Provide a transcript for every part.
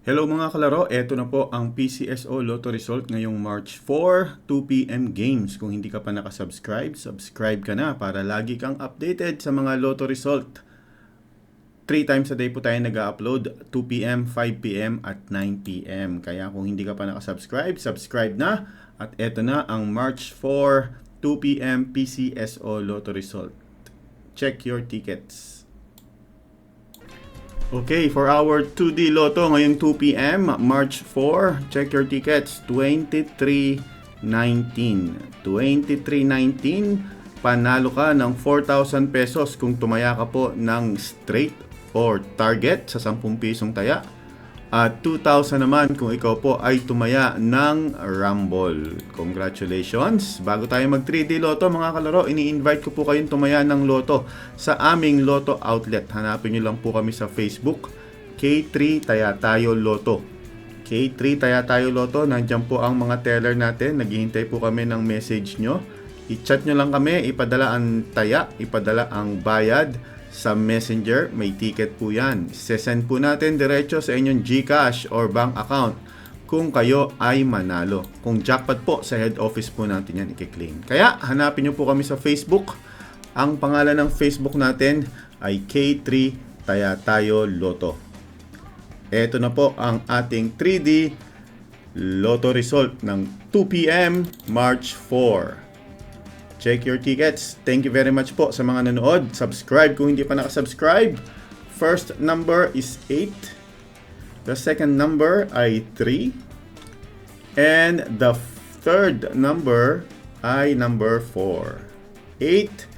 Hello mga kalaro, eto na po ang PCSO Lotto result ngayong March 4, 2 p.m. games. Kung hindi ka pa nakasubscribe, subscribe ka na para lagi kang updated sa mga Lotto result. 3 times a day po tayo nag-upload, 2 p.m., 5 p.m. at 9 p.m. Kaya kung hindi ka pa nakasubscribe, subscribe na. At eto na ang March 4, 2 p.m. PCSO Lotto result. Check your tickets. Okay, for our 2D Lotto ngayong 2 p.m. March 4, check your tickets, 2319. 2319, panalo ka ng 4,000 pesos kung tumaya ka po ng straight or target sa 10 pisong taya. At 2,000 naman kung ikaw po ay tumaya ng rumble. Congratulations! Bago tayo mag 3D Lotto mga kalaro, ini-invite ko po kayong tumaya ng Lotto sa aming Lotto outlet. Hanapin nyo lang po kami sa Facebook, K3 Taya Tayo Lotto. K3 Taya Tayo Lotto, nandiyan po ang mga teller natin. Naghihintay po kami ng message nyo. I-chat nyo lang kami, ipadala ang taya, ipadala ang bayad sa Messenger, may ticket po yan. Sesend po natin diretso sa inyong GCash or bank account kung kayo ay manalo. Kung jackpot po, sa head office po natin yan i-claim. Kaya hanapin nyo po kami sa Facebook. Ang pangalan ng Facebook natin ay K3 Taya Tayo Lotto. Ito na po ang ating 3D Lotto result ng 2 p.m. March 4. Check your tickets. Thank you very much po sa mga nanood. Subscribe kung hindi pa nakasubscribe. First number is 8. The second number ay 3. And the third number ay number 4. 8,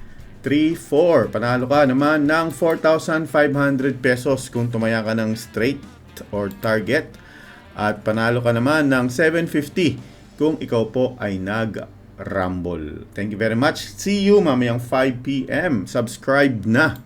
3, 4. Panalo ka naman ng 4,500 pesos kung tumaya ka ng straight or target. At panalo ka naman ng 750 kung ikaw po ay nag-rumble. Thank you very much. See you mamayang 5 p.m. Subscribe na.